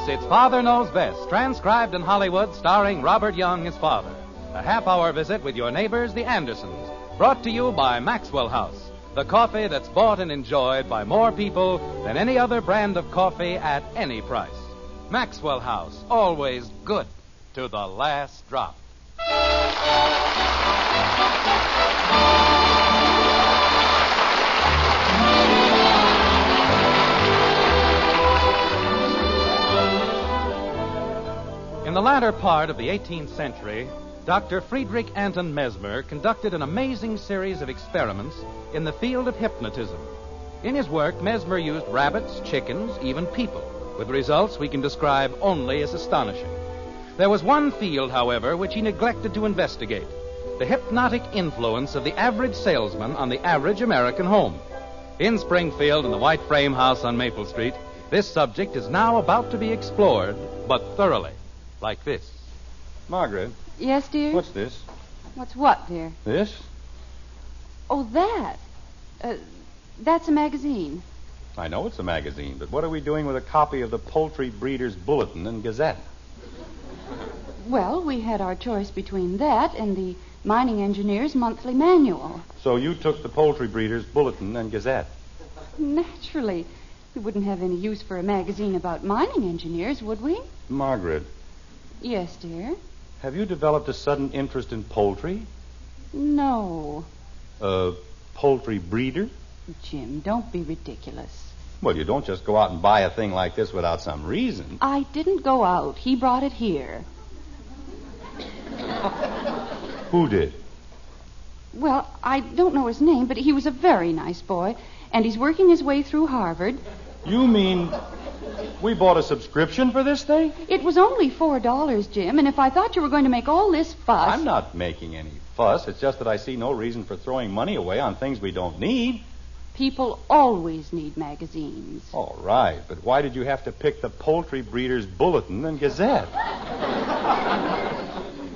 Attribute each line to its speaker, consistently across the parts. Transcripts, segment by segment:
Speaker 1: it's Father Knows Best, transcribed in Hollywood, starring Robert Young as father. A half-hour visit with your neighbors, the Andersons. Brought to you by Maxwell House, the coffee that's bought and enjoyed by more people than any other brand of coffee at any price. Maxwell House, always good to the last drop. In the latter part of the 18th century, Dr. Friedrich Anton Mesmer conducted an amazing series of experiments in the field of hypnotism. In his work, Mesmer used rabbits, chickens, even people, with results we can describe only as astonishing. There was one field, however, which he neglected to investigate: the hypnotic influence of the average salesman on the average American home. In Springfield, in the white frame house on Maple Street, this subject is now about to be explored, but thoroughly, like this.
Speaker 2: Margaret.
Speaker 3: Yes, dear?
Speaker 2: What's this?
Speaker 3: What's what, dear?
Speaker 2: This?
Speaker 3: Oh, that. That's a magazine.
Speaker 2: I know it's a magazine, but what are we doing with a copy of the Poultry Breeders' Bulletin and Gazette?
Speaker 3: Well, we had our choice between that and the Mining Engineers' Monthly Manual.
Speaker 2: So you took the Poultry Breeders' Bulletin and Gazette?
Speaker 3: Naturally. We wouldn't have any use for a magazine about mining engineers, would we?
Speaker 2: Margaret.
Speaker 3: Yes, dear?
Speaker 2: Have you developed a sudden interest in poultry?
Speaker 3: No.
Speaker 2: A poultry breeder?
Speaker 3: Jim, don't be ridiculous.
Speaker 2: Well, you don't just go out and buy a thing like this without some reason.
Speaker 3: I didn't go out. He brought it here.
Speaker 2: Who did?
Speaker 3: Well, I don't know his name, but he was a very nice boy, and he's working his way through Harvard.
Speaker 2: You mean we bought a subscription for this thing?
Speaker 3: It was only $4, Jim, and if I thought you were going to make all this fuss...
Speaker 2: I'm not making any fuss. It's just that I see no reason for throwing money away on things we don't need.
Speaker 3: People always need magazines.
Speaker 2: All right, but why did you have to pick the Poultry Breeders' Bulletin and Gazette?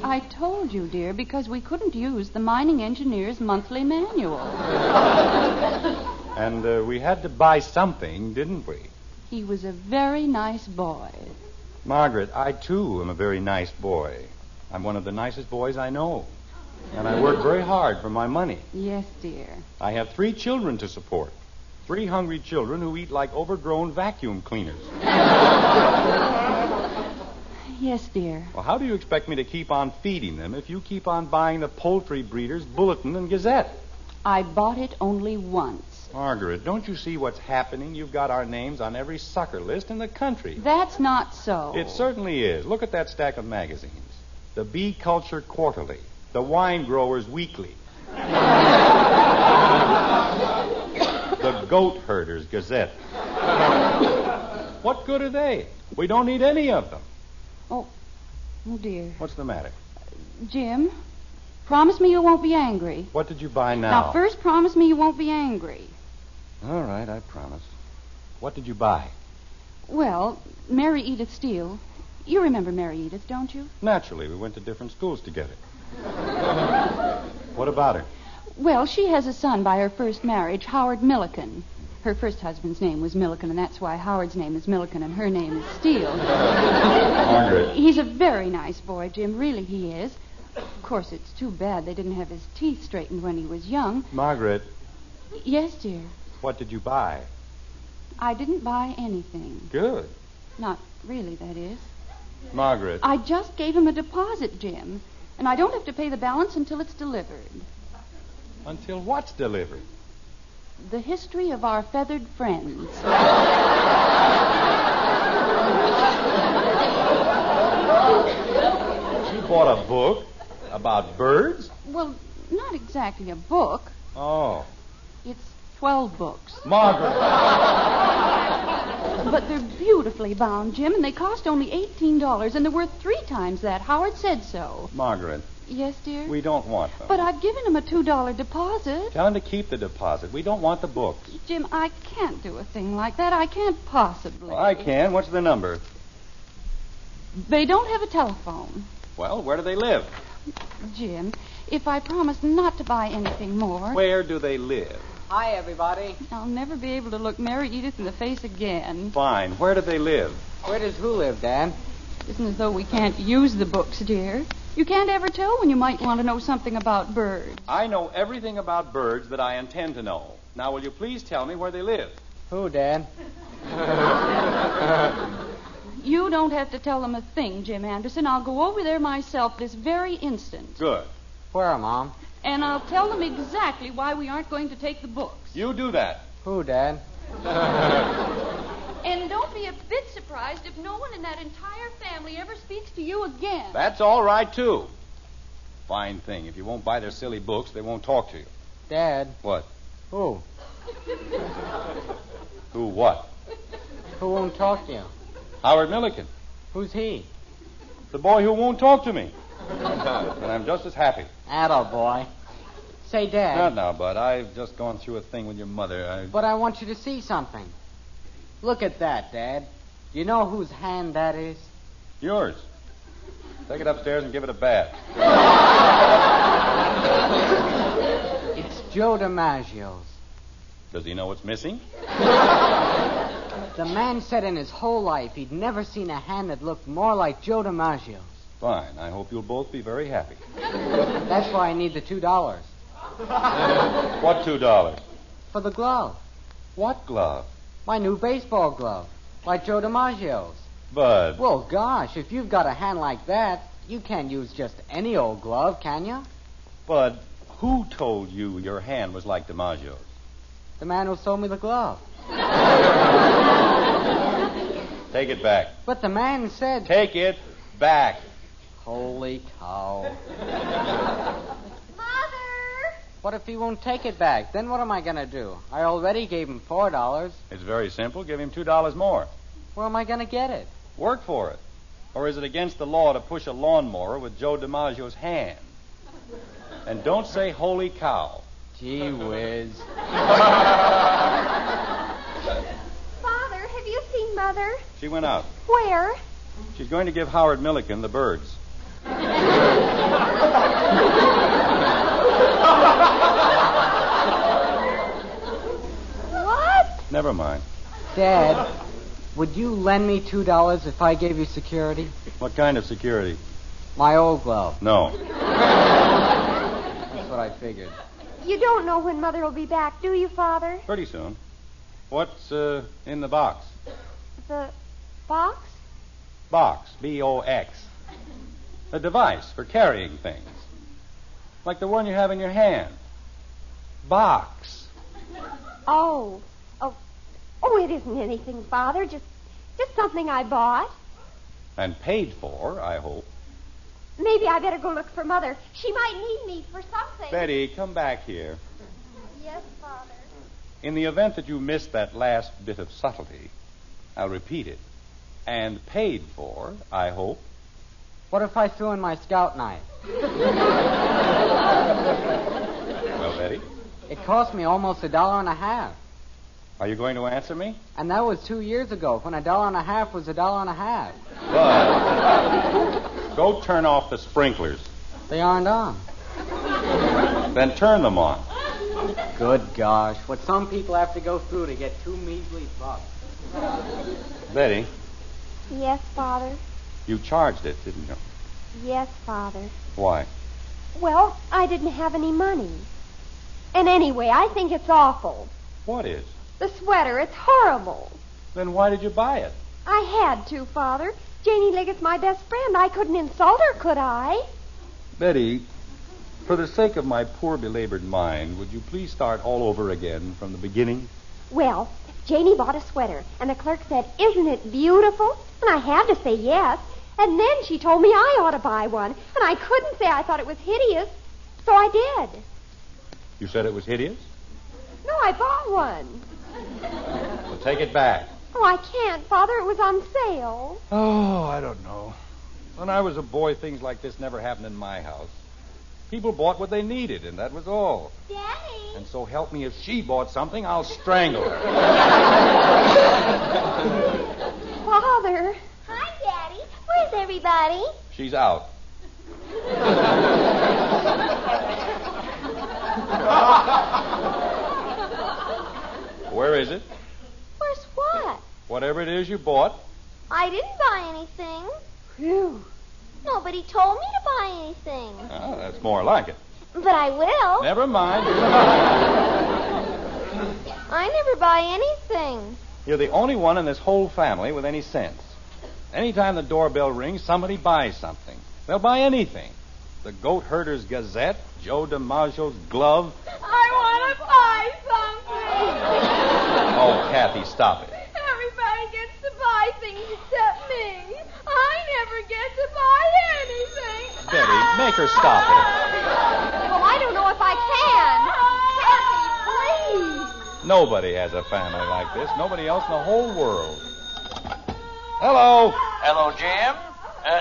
Speaker 3: I told you, dear, because we couldn't use the Mining Engineers' Monthly Manual.
Speaker 2: And we had to buy something, didn't we?
Speaker 3: He was a very nice boy.
Speaker 2: Margaret, I, too, am a very nice boy. I'm one of the nicest boys I know. And I work very hard for my money.
Speaker 3: Yes, dear.
Speaker 2: I have 3 children to support. 3 hungry children who eat like overgrown vacuum cleaners.
Speaker 3: Yes, dear.
Speaker 2: Well, how do you expect me to keep on feeding them if you keep on buying the Poultry Breeders' Bulletin and Gazette?
Speaker 3: I bought it only once.
Speaker 2: Margaret, don't you see what's happening? You've got our names on every sucker list in the country.
Speaker 3: That's not so.
Speaker 2: It certainly is. Look at that stack of magazines. The Bee Culture Quarterly. The Wine Growers Weekly. The Goat Herders Gazette. What good are they? We don't need any of them.
Speaker 3: Oh, dear.
Speaker 2: What's the matter?
Speaker 3: Jim, promise me you won't be angry.
Speaker 2: What did you buy now?
Speaker 3: Now, first promise me you won't be angry.
Speaker 2: All right, I promise. What did you buy?
Speaker 3: Well, Mary Edith Steele. You remember Mary Edith, don't you?
Speaker 2: Naturally, we went to different schools together. What about her?
Speaker 3: Well, she has a son by her first marriage, Howard Milliken. Her first husband's name was Milliken, and that's why Howard's name is Milliken and her name is Steele.
Speaker 2: Margaret.
Speaker 3: He's a very nice boy, Jim. Really, he is. Of course, it's too bad they didn't have his teeth straightened when he was young.
Speaker 2: Margaret.
Speaker 3: Yes, dear.
Speaker 2: What did you buy?
Speaker 3: I didn't buy anything.
Speaker 2: Good.
Speaker 3: Not really, that is.
Speaker 2: Margaret.
Speaker 3: I just gave him a deposit, Jim. And I don't have to pay the balance until it's delivered.
Speaker 2: Until what's delivered?
Speaker 3: The history of our feathered friends.
Speaker 2: You bought a book about birds?
Speaker 3: Well, not exactly a book.
Speaker 2: Oh.
Speaker 3: It's 12 books.
Speaker 2: Margaret.
Speaker 3: But they're beautifully bound, Jim, and they cost only $18, and they're worth 3 times that. Howard said so.
Speaker 2: Margaret.
Speaker 3: Yes, dear?
Speaker 2: We don't want them.
Speaker 3: But I've given him a $2 deposit.
Speaker 2: Tell him to keep the deposit. We don't want the books.
Speaker 3: Jim, I can't do a thing like that. I can't possibly.
Speaker 2: Well, I can. What's the number?
Speaker 3: They don't have a telephone.
Speaker 2: Well, where do they live?
Speaker 3: Jim, if I promise not to buy anything more...
Speaker 2: Where do they live?
Speaker 4: Hi, everybody.
Speaker 3: I'll never be able to look Mary Edith in the face again.
Speaker 2: Fine. Where do they live?
Speaker 4: Where does who live, Dad?
Speaker 3: It isn't as though we can't use the books, dear. You can't ever tell when you might want to know something about birds.
Speaker 2: I know everything about birds that I intend to know. Now, will you please tell me where they live?
Speaker 4: Who, Dad?
Speaker 3: You don't have to tell them a thing, Jim Henderson. I'll go over there myself this very instant.
Speaker 2: Good.
Speaker 4: Where, Mom?
Speaker 3: And I'll tell them exactly why we aren't going to take the books.
Speaker 2: You do that.
Speaker 4: Who, Dad?
Speaker 3: And don't be a bit surprised if no one in that entire family ever speaks to you again.
Speaker 2: That's all right, too. Fine thing. If you won't buy their silly books, they won't talk to you.
Speaker 4: Dad.
Speaker 2: What?
Speaker 4: Who?
Speaker 2: Who what?
Speaker 4: Who won't talk to you?
Speaker 2: Howard Milliken.
Speaker 4: Who's he?
Speaker 2: The boy who won't talk to me. And I'm just as happy.
Speaker 4: Attaboy. Say, Dad.
Speaker 2: Not now, Bud. I've just gone through a thing with your mother.
Speaker 4: But I want you to see something. Look at that, Dad. Do you know whose hand that is?
Speaker 2: Yours. Take it upstairs and give it a bath.
Speaker 4: It's Joe DiMaggio's.
Speaker 2: Does he know what's missing?
Speaker 4: The man said in his whole life he'd never seen a hand that looked more like Joe DiMaggio's.
Speaker 2: Fine. I hope you'll both be very happy.
Speaker 4: That's why I need the $2.
Speaker 2: What $2?
Speaker 4: For the glove.
Speaker 2: What glove?
Speaker 4: My new baseball glove. Like Joe DiMaggio's.
Speaker 2: Bud.
Speaker 4: Well, gosh, if you've got a hand like that, you can't use just any old glove, can you?
Speaker 2: Bud, who told you your hand was like DiMaggio's?
Speaker 4: The man who sold me the glove.
Speaker 2: Take it back.
Speaker 4: But the man said...
Speaker 2: Take it back.
Speaker 4: Holy cow.
Speaker 5: Mother!
Speaker 4: What if he won't take it back? Then what am I going to do? I already gave him $4.
Speaker 2: It's very simple. Give him $2 more.
Speaker 4: Where am I going to get it?
Speaker 2: Work for it. Or is it against the law to push a lawnmower with Joe DiMaggio's hand? And don't say holy cow.
Speaker 4: Gee whiz.
Speaker 5: Father, have you seen Mother?
Speaker 2: She went out.
Speaker 5: Where?
Speaker 2: She's going to give Howard Milliken the birds.
Speaker 5: What?
Speaker 2: Never mind.
Speaker 4: Dad, would you lend me $2 if I gave you security?
Speaker 2: What kind of security?
Speaker 4: My old glove.
Speaker 2: No.
Speaker 4: That's what I figured.
Speaker 5: You don't know when Mother will be back, do you, Father?
Speaker 2: Pretty soon. What's in the box?
Speaker 5: The box?
Speaker 2: Box. B-O-X. A device for carrying things. Like the one you have in your hand. Box.
Speaker 5: Oh, it isn't anything, Father. Just something I bought.
Speaker 2: And paid for, I hope.
Speaker 5: Maybe I better go look for Mother. She might need me for something.
Speaker 2: Betty, come back here.
Speaker 5: Yes, Father.
Speaker 2: In the event that you missed that last bit of subtlety, I'll repeat it. And paid for, I hope.
Speaker 4: What if I threw in my scout knife?
Speaker 2: Well, Betty?
Speaker 4: It cost me almost $1.50.
Speaker 2: Are you going to answer me?
Speaker 4: And that was 2 years ago, when $1.50 was $1.50.
Speaker 2: But go turn off the sprinklers.
Speaker 4: They aren't on.
Speaker 2: Then turn them on.
Speaker 4: Good gosh, what some people have to go through to get 2 measly bucks.
Speaker 2: Betty,
Speaker 5: Yes, Father.
Speaker 2: you charged it, didn't you?
Speaker 5: Yes, Father.
Speaker 2: Why?
Speaker 5: Well, I didn't have any money. And anyway, I think it's awful.
Speaker 2: What is?
Speaker 5: The sweater, it's horrible.
Speaker 2: Then why did you buy it?
Speaker 5: I had to, Father. Janie Liggett's my best friend. I couldn't insult her, could I?
Speaker 2: Betty, for the sake of my poor belabored mind, would you please start all over again from the beginning?
Speaker 5: Well, Janie bought a sweater, and the clerk said, "Isn't it beautiful?" And I had to say yes. And then she told me I ought to buy one, and I couldn't say I thought it was hideous, so I did.
Speaker 2: You said it was hideous?
Speaker 5: No, I bought one.
Speaker 2: Well, take it back.
Speaker 5: Oh, I can't, Father. It was on sale.
Speaker 2: Oh, I don't know. When I was a boy, things like this never happened in my house. People bought what they needed, and that was all.
Speaker 5: Daddy.
Speaker 2: And so help me, if she bought something, I'll strangle her.
Speaker 5: Father. Hi, Daddy. Where's everybody?
Speaker 2: She's out. whatever it is you bought.
Speaker 6: I didn't buy anything.
Speaker 3: Phew.
Speaker 6: Nobody told me to buy anything.
Speaker 2: Oh, that's more like it.
Speaker 6: But I will.
Speaker 2: Never mind.
Speaker 6: I never buy anything.
Speaker 2: You're the only one in this whole family with any sense. Anytime the doorbell rings, somebody buys something. They'll buy anything. The Goat Herder's Gazette, Joe DiMaggio's glove.
Speaker 7: I want to buy something.
Speaker 2: Oh, Kathy, stop it.
Speaker 7: Everybody gets to buy things except me. I never get to buy anything.
Speaker 2: Betty, make her stop it.
Speaker 5: Well, I don't know if I can. Kathy, please.
Speaker 2: Nobody has a family like this. Nobody else in the whole world. Hello.
Speaker 8: Hello, Jim.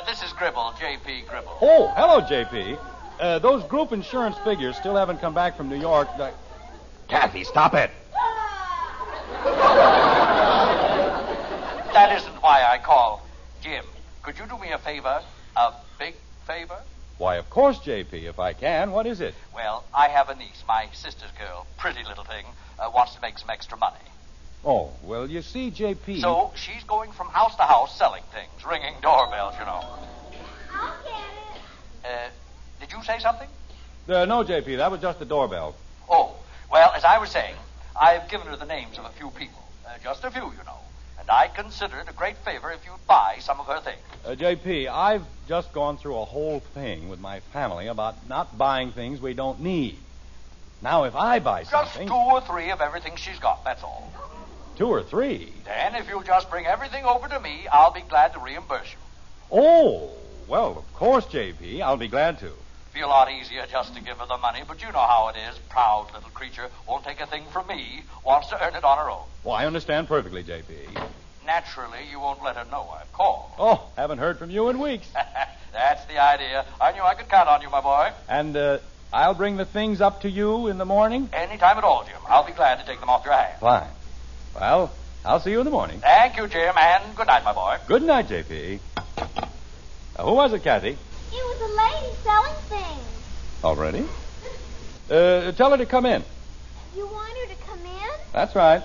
Speaker 8: This is Gribble, J.P. Gribble.
Speaker 2: Oh, hello, J.P. Those group insurance figures still haven't come back from New York.
Speaker 1: Kathy, stop it.
Speaker 8: That isn't why I call. Jim, could you do me a favor? A big favor?
Speaker 2: Why, of course, J.P., if I can. What is it?
Speaker 8: Well, I have a niece, my sister's girl, pretty little thing, wants to make some extra money.
Speaker 2: Oh, well, you see, J.P.
Speaker 8: So she's going from house to house selling things, ringing doorbells, you know.
Speaker 6: I'll get it.
Speaker 8: Did you say something?
Speaker 2: No, J.P., that was just the doorbell.
Speaker 8: Oh, well, as I was saying, I've given her the names of a few people. Just a few, you know. And I consider it a great favor if you'd buy some of her things.
Speaker 2: J.P., I've just gone through a whole thing with my family about not buying things we don't need. Now, if I buy something...
Speaker 8: Just 2 or 3 of everything she's got, that's all.
Speaker 2: 2 or 3?
Speaker 8: Then, if you'll just bring everything over to me, I'll be glad to reimburse you.
Speaker 2: Oh, well, of course, J.P., I'll be glad to.
Speaker 8: Be a lot easier just to give her the money, but you know how it is. Proud little creature. Won't take a thing from me. Wants to earn it on her own.
Speaker 2: Well, I understand perfectly, J.P.
Speaker 8: Naturally, you won't let her know I've called.
Speaker 2: Oh, haven't heard from you in weeks.
Speaker 8: That's the idea. I knew I could count on you, my boy.
Speaker 2: And, I'll bring the things up to you in the morning?
Speaker 8: Any time at all, Jim. I'll be glad to take them off your hands.
Speaker 2: Fine. Well, I'll see you in the morning.
Speaker 8: Thank you, Jim, and good night, my boy.
Speaker 2: Good night, J.P. Who was it, Kathy?
Speaker 6: It was a lady selling things.
Speaker 2: Already? Tell her to come in.
Speaker 6: You want her to come in?
Speaker 2: That's right.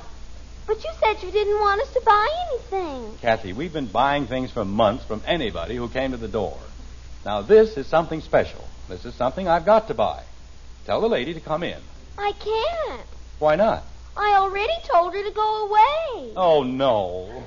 Speaker 6: But you said you didn't want us to buy anything.
Speaker 2: Kathy, we've been buying things for months from anybody who came to the door. Now, this is something special. This is something I've got to buy. Tell the lady to come in.
Speaker 6: I can't.
Speaker 2: Why not?
Speaker 6: I already told her to go away.
Speaker 2: Oh, no.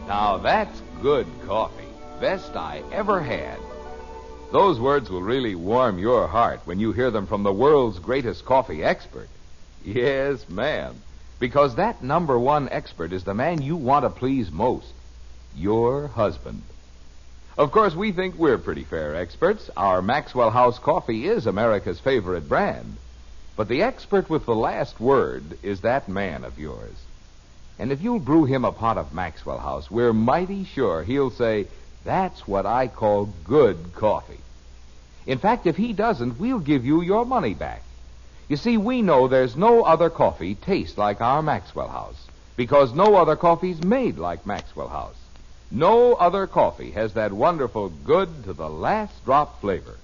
Speaker 9: Now that's good coffee. Best I ever had. Those words will really warm your heart when you hear them from the world's greatest coffee expert. Yes, ma'am. Because that number 1 expert is the man you want to please most. Your husband. Of course, we think we're pretty fair experts. Our Maxwell House coffee is America's favorite brand. But the expert with the last word is that man of yours. And if you'll brew him a pot of Maxwell House, we're mighty sure he'll say, that's what I call good coffee. In fact, if he doesn't, we'll give you your money back. You see, we know there's no other coffee tastes like our Maxwell House, because no other coffee's made like Maxwell House. No other coffee has that wonderful good to the last drop flavor.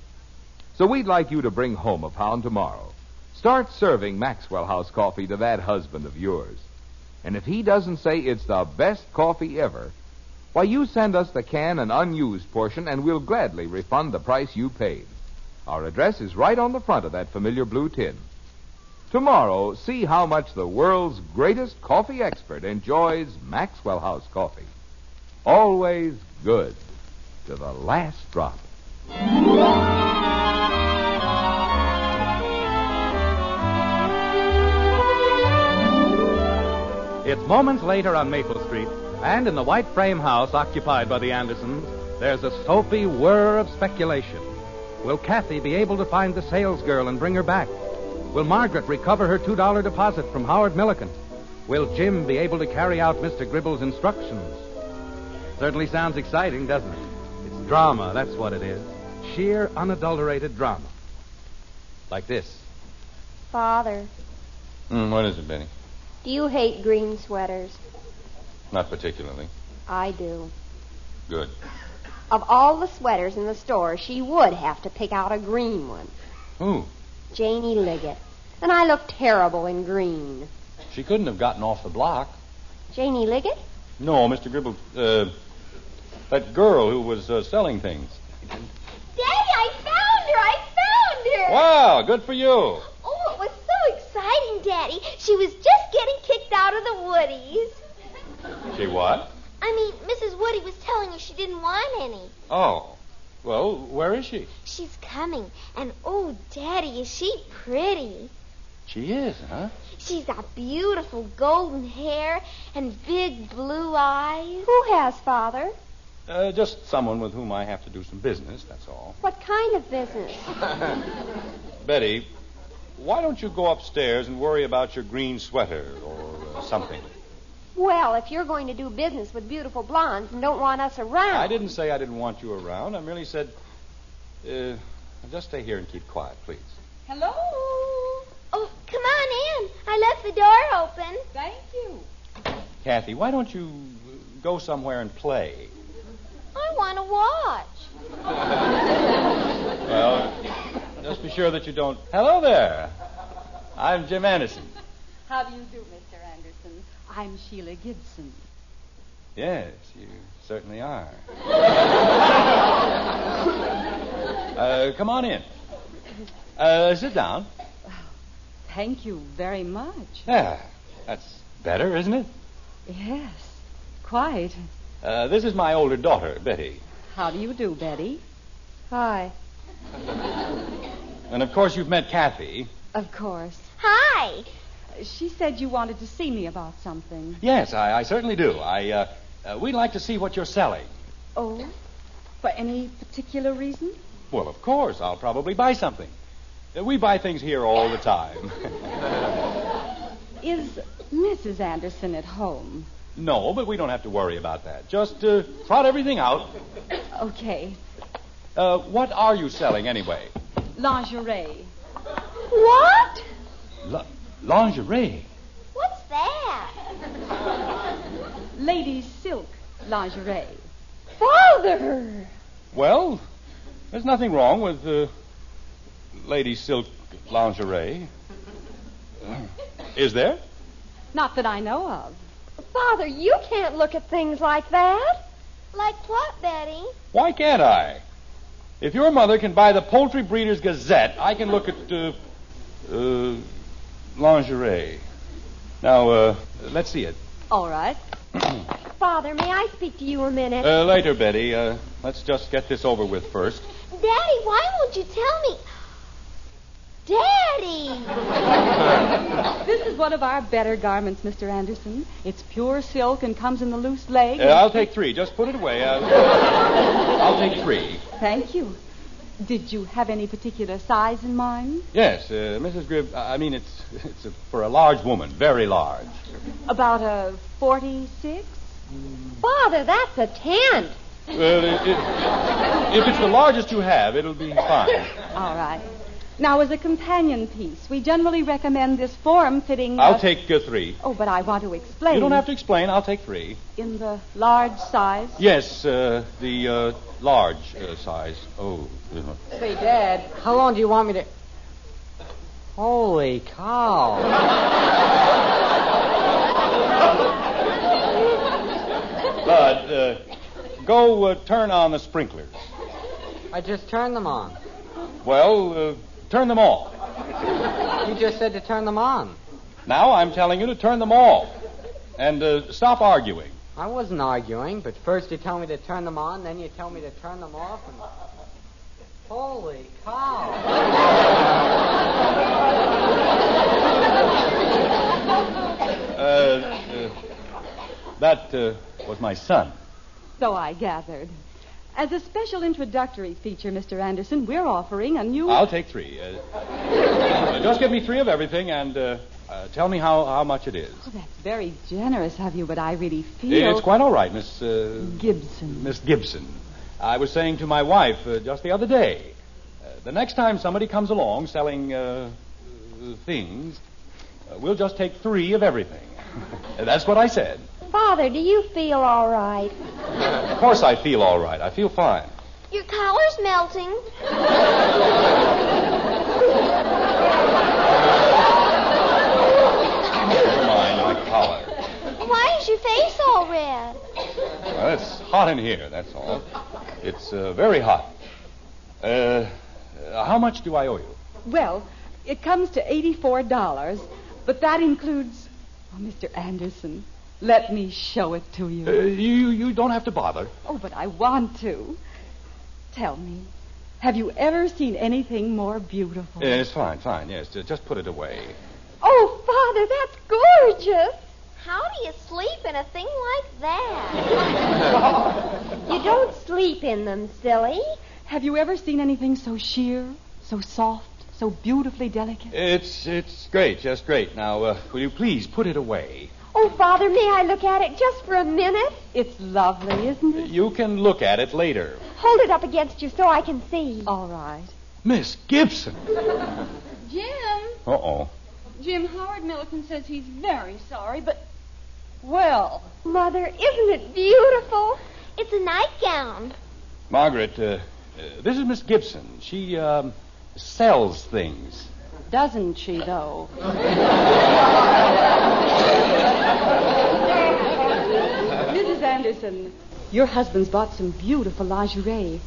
Speaker 9: So we'd like you to bring home a pound tomorrow. Start serving Maxwell House coffee to that husband of yours. And if he doesn't say it's the best coffee ever, why, you send us the can and unused portion, and we'll gladly refund the price you paid. Our address is right on the front of that familiar blue tin. Tomorrow, see how much the world's greatest coffee expert enjoys Maxwell House coffee. Always good to the last drop.
Speaker 1: It's moments later on Maple Street, and in the white frame house occupied by the Andersons, there's a soapy whir of speculation. Will Kathy be able to find the salesgirl and bring her back? Will Margaret recover her $2 deposit from Howard Milliken? Will Jim be able to carry out Mr. Gribble's instructions? Certainly sounds exciting, doesn't it? It's drama, that's what it is. Sheer, unadulterated drama. Like this.
Speaker 5: Father,
Speaker 2: What is it, Benny?
Speaker 5: do you hate green sweaters?
Speaker 2: Not particularly.
Speaker 5: I do.
Speaker 2: Good.
Speaker 5: Of all the sweaters in the store, she would have to pick out a green one.
Speaker 2: Who?
Speaker 5: Janie Liggett. And I look terrible in green.
Speaker 2: She couldn't have gotten off the block.
Speaker 5: Janie Liggett?
Speaker 2: No, Mr. Gribble, that girl who was selling things.
Speaker 7: Daddy, I found her!
Speaker 2: Wow, good for you.
Speaker 7: Oh, it was so exciting, Daddy. She was just getting kicked out of the Woodies.
Speaker 2: She what?
Speaker 6: I mean, Mrs. Woody was telling her she didn't want any.
Speaker 2: Oh. Well, where is she?
Speaker 6: She's coming. And, oh, Daddy, is she pretty?
Speaker 2: She is, huh?
Speaker 6: She's got beautiful golden hair and big blue eyes.
Speaker 5: Who has, Father?
Speaker 2: Just someone with whom I have to do some business, that's all.
Speaker 5: What kind of business?
Speaker 2: Betty, why don't you go upstairs and worry about your green sweater or something?
Speaker 5: Well, if you're going to do business with beautiful blondes and don't want us around...
Speaker 2: I didn't say I didn't want you around. I merely said, just stay here and keep quiet, please.
Speaker 3: Hello.
Speaker 6: Oh, come on in. I left the door open.
Speaker 3: Thank you.
Speaker 2: Kathy, why don't you go somewhere and play?
Speaker 6: I want to watch.
Speaker 2: Well, just be sure that you don't... Hello there. I'm Jim Henderson.
Speaker 3: How do you do, Mr. Anderson? I'm Sheila Gibson.
Speaker 2: Yes, you certainly are. Come on in. Sit down.
Speaker 3: Thank you very much.
Speaker 2: Yeah, that's better, isn't it?
Speaker 3: Yes, quite.
Speaker 2: This is my older daughter, Betty.
Speaker 3: How do you do, Betty?
Speaker 5: Hi.
Speaker 2: And, of course, you've met Kathy.
Speaker 3: Of course.
Speaker 6: Hi.
Speaker 3: She said you wanted to see me about something.
Speaker 2: Yes, I certainly do. We'd like to see what you're selling.
Speaker 3: Oh? For any particular reason?
Speaker 2: Well, of course. I'll probably buy something. We buy things here all the time.
Speaker 3: Is Mrs. Anderson at home?
Speaker 2: No, but we don't have to worry about that. Just trot everything out.
Speaker 3: Okay.
Speaker 2: What are you selling, anyway?
Speaker 3: Lingerie.
Speaker 6: What?
Speaker 2: Lingerie?
Speaker 6: What's that?
Speaker 3: Ladies' silk lingerie.
Speaker 5: Father!
Speaker 2: Well, there's nothing wrong with lady silk lingerie. Is there?
Speaker 3: Not that I know of.
Speaker 5: Father, you can't look at things like that.
Speaker 6: Like what, Betty?
Speaker 2: Why can't I? If your mother can buy the Poultry Breeders' Gazette, I can look at lingerie. Now, let's see it.
Speaker 3: All right.
Speaker 5: Father, may I speak to you a minute?
Speaker 2: Later, Betty. Let's just get this over with first.
Speaker 6: Daddy, why won't you tell me? Daddy!
Speaker 3: This is one of our better garments, Mr. Anderson. It's pure silk and comes in the loose leg.
Speaker 2: I'll take 3. Just put it away. I'll take 3.
Speaker 3: Thank you. Did you have any particular size in mind?
Speaker 2: Yes, Mrs. Gribb, I mean, it's for a large woman, very large.
Speaker 3: About a 46?
Speaker 5: Father, that's a tent.
Speaker 2: Well, if it's the largest you have, it'll be fine.
Speaker 3: All right. Now, as a companion piece, we generally recommend this form-fitting...
Speaker 2: I'll take 3.
Speaker 3: Oh, but I want to explain.
Speaker 2: You don't have to explain. I'll take 3.
Speaker 3: In the large size?
Speaker 2: Yes, the large size. Oh.
Speaker 4: Say, Dad, how long do you want me to... Holy cow.
Speaker 2: Bud, go turn on the sprinklers.
Speaker 4: I just turned them on.
Speaker 2: Well, turn them all.
Speaker 4: You just said to turn them on.
Speaker 2: Now I'm telling you to turn them all. And stop arguing.
Speaker 4: I wasn't arguing, but first you tell me to turn them on, then you tell me to turn them off, and... Holy cow.
Speaker 2: That was my son.
Speaker 3: So I gathered. As a special introductory feature, Mr. Anderson, we're offering a new...
Speaker 2: I'll take 3. Just give me 3 of everything and tell me how much it is.
Speaker 3: Oh, that's very generous of you, but I really feel...
Speaker 2: It's quite all right, Miss...
Speaker 3: Gibson.
Speaker 2: Miss Gibson. I was saying to my wife just the other day, the next time somebody comes along selling things, we'll just take 3 of everything. That's what I said.
Speaker 5: Father, do you feel all right?
Speaker 2: Of course I feel all right. I feel fine.
Speaker 6: Your collar's melting.
Speaker 2: Never mind my collar.
Speaker 6: Why is your face all red?
Speaker 2: Well, it's hot in here, that's all. It's very hot. How much do I owe you?
Speaker 10: Well, it comes to $84, but that includes... Oh, Mr. Anderson, let me show it to you.
Speaker 2: You don't have to bother.
Speaker 10: Oh, but I want to. Tell me, have you ever seen anything more beautiful?
Speaker 2: It's fine, yes. Just put it away.
Speaker 5: Oh, Father, that's gorgeous.
Speaker 6: How do you sleep in a thing like that?
Speaker 5: You don't sleep in them, silly.
Speaker 10: Have you ever seen anything so sheer, so soft, so beautifully delicate?
Speaker 2: It's great, just great. Now, will you please put it away?
Speaker 5: Oh, Father, may I look at it just for a minute?
Speaker 10: It's lovely, isn't it?
Speaker 2: You can look at it later.
Speaker 5: Hold it up against you so I can see.
Speaker 10: All right.
Speaker 2: Miss Gibson.
Speaker 3: Jim.
Speaker 2: Uh-oh.
Speaker 3: Jim, Howard Milliken says he's very sorry, but... Well...
Speaker 5: Mother, isn't it beautiful?
Speaker 6: It's a nightgown.
Speaker 2: Margaret, this is Miss Gibson. She, sells things.
Speaker 3: Doesn't she, though?
Speaker 10: Mrs. Anderson, your husband's bought some beautiful lingerie,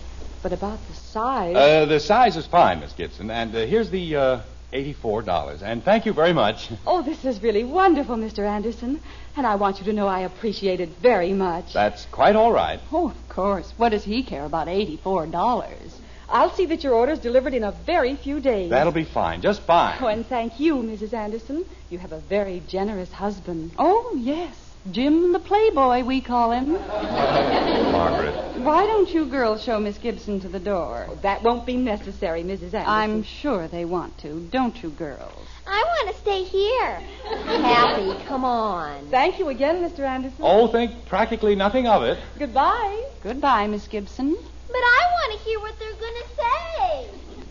Speaker 10: but about the size...
Speaker 2: The size is fine, Miss Gibson, and here's the, $84, and thank you very much.
Speaker 10: Oh, this is really wonderful, Mr. Anderson, and I want you to know I appreciate it very much.
Speaker 2: That's quite all right.
Speaker 3: Oh, of course. What does he care about $84?
Speaker 10: I'll see that your order's delivered in a very few days.
Speaker 2: That'll be fine, just fine.
Speaker 10: Oh, and thank you, Mrs. Anderson. You have a very generous husband.
Speaker 3: Oh, yes. Jim the Playboy, we call him.
Speaker 2: Margaret.
Speaker 3: Why don't you girls show Miss Gibson to the door?
Speaker 10: Oh, that won't be necessary, Mrs. Anderson.
Speaker 3: I'm sure they want to. Don't you, girls?
Speaker 6: I want to stay here.
Speaker 5: Happy, come on.
Speaker 10: Thank you again, Mr. Anderson.
Speaker 2: Oh, think practically nothing of it.
Speaker 10: Goodbye.
Speaker 3: Goodbye, Miss Gibson.
Speaker 6: But I want to hear what they're going to say.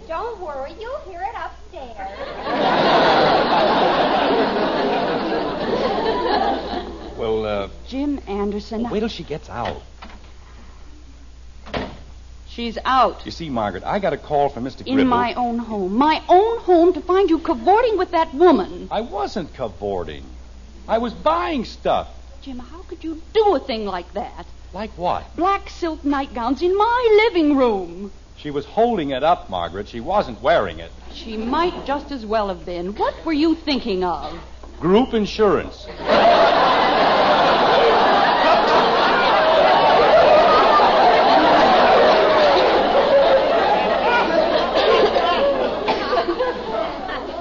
Speaker 5: Don't worry, you'll hear it upstairs.
Speaker 2: Well,
Speaker 3: Jim Anderson.
Speaker 2: wait till she gets out.
Speaker 3: She's out.
Speaker 2: You see, Margaret, I got a call from Mr. Gribble.
Speaker 3: In my own home. My own home to find you cavorting with that woman.
Speaker 2: I wasn't cavorting. I was buying stuff.
Speaker 3: Jim, how could you do a thing like that?
Speaker 2: Like what?
Speaker 3: Black silk nightgowns in my living room.
Speaker 2: She was holding it up, Margaret. She wasn't wearing it.
Speaker 3: She might just as well have been. What were you thinking of?
Speaker 2: Group insurance.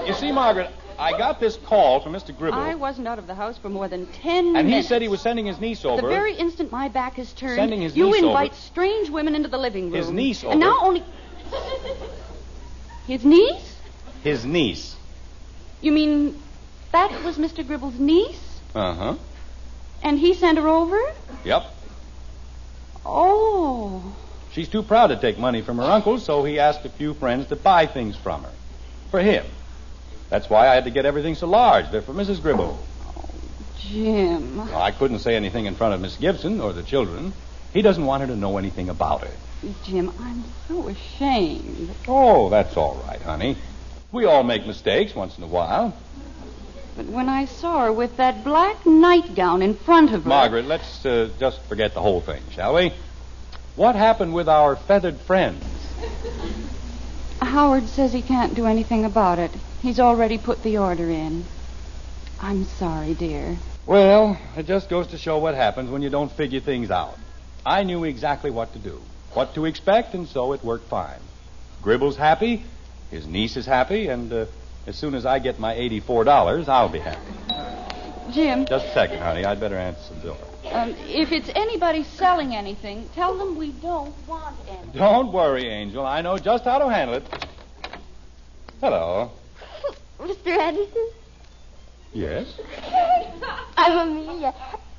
Speaker 2: You see, Margaret, I got this call from Mr. Gribble.
Speaker 3: I wasn't out of the house for more than 10
Speaker 2: and
Speaker 3: minutes.
Speaker 2: he said he was sending his niece over.
Speaker 3: The very instant my back is turned,
Speaker 2: Sending his
Speaker 3: you
Speaker 2: niece
Speaker 3: invite
Speaker 2: over.
Speaker 3: strange women into the living room.
Speaker 2: His niece over.
Speaker 3: And now only... His niece?
Speaker 2: His niece.
Speaker 3: You mean that was Mr. Gribble's niece?
Speaker 2: Uh-huh.
Speaker 3: And he sent her over?
Speaker 2: Yep.
Speaker 3: Oh.
Speaker 2: She's too proud to take money from her uncle, so he asked a few friends to buy things from her. For him. That's why I had to get everything so large. They're for Mrs. Gribble.
Speaker 3: Jim.
Speaker 2: Well, I couldn't say anything in front of Miss Gibson or the children. He doesn't want her to know anything about it.
Speaker 3: Jim, I'm so ashamed.
Speaker 2: Oh, that's all right, honey. We all make mistakes once in a while.
Speaker 3: But when I saw her with that black nightgown in front of her...
Speaker 2: Margaret, let's just forget the whole thing, shall we? What happened with our feathered friends?
Speaker 3: Howard says he can't do anything about it. He's already put the order in. I'm sorry, dear.
Speaker 2: Well, it just goes to show what happens when you don't figure things out. I knew exactly what to do, what to expect, and so it worked fine. Gribble's happy, his niece is happy, and as soon as I get my $84, I'll be happy.
Speaker 3: Jim.
Speaker 2: Just a second, honey. I'd better answer the door.
Speaker 3: If it's anybody selling anything, tell them we don't want any.
Speaker 2: Don't worry, Angel. I know just how to handle it. Hello.
Speaker 6: Mr. Anderson?
Speaker 2: Yes?
Speaker 6: I'm Amelia.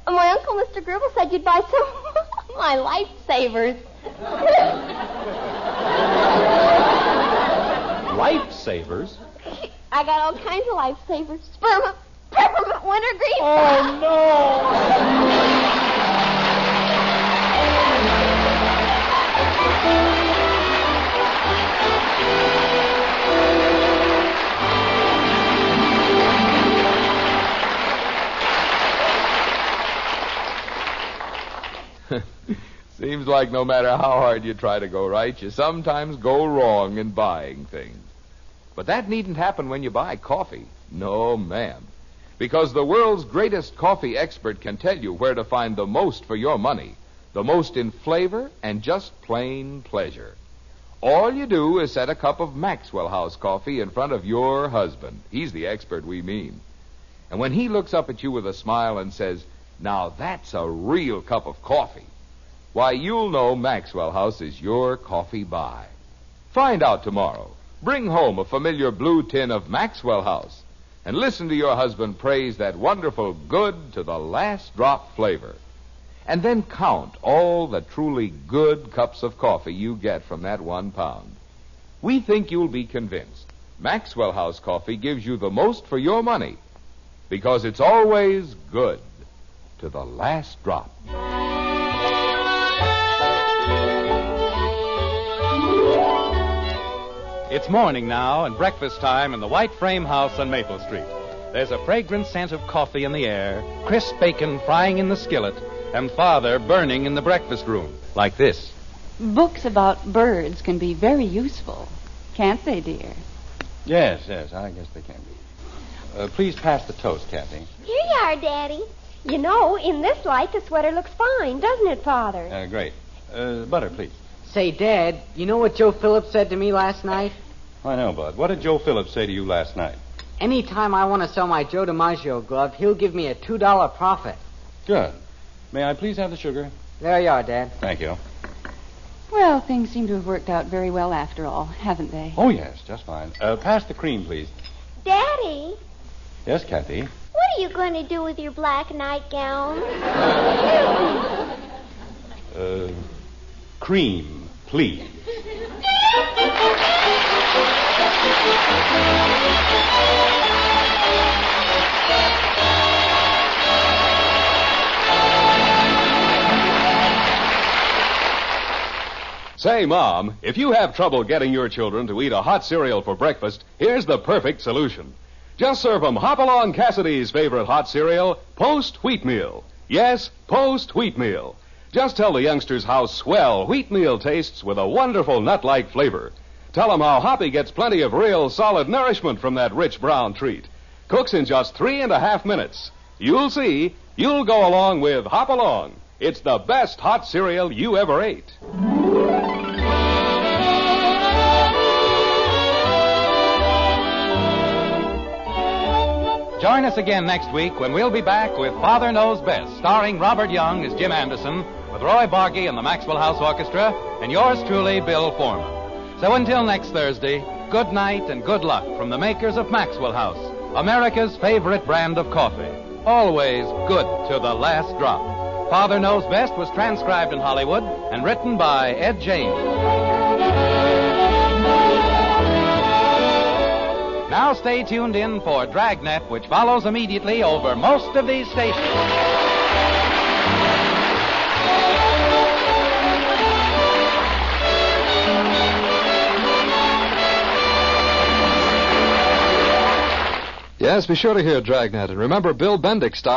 Speaker 6: My uncle, Mr. Gribble, said you'd buy some My lifesavers.
Speaker 2: Lifesavers?
Speaker 6: I got all kinds of lifesavers. Sperma, peppermint, wintergreen.
Speaker 2: Oh, no!
Speaker 9: Seems like no matter how hard you try to go right, you sometimes go wrong in buying things. But that needn't happen when you buy coffee. No, ma'am. Because the world's greatest coffee expert can tell you where to find the most for your money, the most in flavor and just plain pleasure. All you do is set a cup of Maxwell House coffee in front of your husband. He's the expert we mean. And when he looks up at you with a smile and says, "Now that's a real cup of coffee," why, you'll know Maxwell House is your coffee buy. Find out tomorrow. Bring home a familiar blue tin of Maxwell House and listen to your husband praise that wonderful good to the last drop flavor. And then count all the truly good cups of coffee you get from that 1 pound. We think you'll be convinced. Maxwell House coffee gives you the most for your money because it's always good to the last drop.
Speaker 1: It's morning now and breakfast time in the white frame house on Maple Street. There's a fragrant scent of coffee in the air, crisp bacon frying in the skillet, and Father burning in the breakfast room, like this.
Speaker 3: Books about birds can be very useful, can't they, dear?
Speaker 2: Yes, I guess they can be. Please pass the toast, Kathy.
Speaker 6: Here you are, Daddy.
Speaker 5: You know, in this light, the sweater looks fine, doesn't it, Father?
Speaker 2: Great. Butter, please.
Speaker 4: Say, Dad, you know what Joe Phillips said to me last night?
Speaker 2: I know, Bud. What did Joe Phillips say to you last night?
Speaker 4: Anytime I want to sell my Joe DiMaggio glove, he'll give me a $2 profit.
Speaker 2: Good. May I please have the sugar?
Speaker 4: There you are, Dad.
Speaker 2: Thank you.
Speaker 3: Well, things seem to have worked out very well after all, haven't they?
Speaker 2: Oh, yes, just fine. Pass the cream, please.
Speaker 6: Daddy,
Speaker 2: Yes, Kathy.
Speaker 6: what are you going to do with your black nightgown?
Speaker 2: Cream, please.
Speaker 11: Say, Mom, if you have trouble getting your children to eat a hot cereal for breakfast, here's the perfect solution. Just serve them Hopalong Cassidy's favorite hot cereal, Post Wheatmeal. Yes, Post Wheatmeal. Just tell the youngsters how swell wheatmeal tastes with a wonderful nut-like flavor. Tell them how Hoppy gets plenty of real solid nourishment from that rich brown treat. Cooks in just 3.5 minutes. You'll see, you'll go along with Hopalong. It's the best hot cereal you ever ate.
Speaker 1: Join us again next week when we'll be back with Father Knows Best, starring Robert Young as Jim Henderson, with Roy Bargy and the Maxwell House Orchestra, and yours truly, Bill Foreman. So until next Thursday, good night and good luck from the makers of Maxwell House, America's favorite brand of coffee. Always good to the last drop. Father Knows Best was transcribed in Hollywood and written by Ed James. Now stay tuned in for Dragnet, which follows immediately over most of these stations.
Speaker 12: Yes, be sure to hear Dragnet. And remember, Bill Bendick stars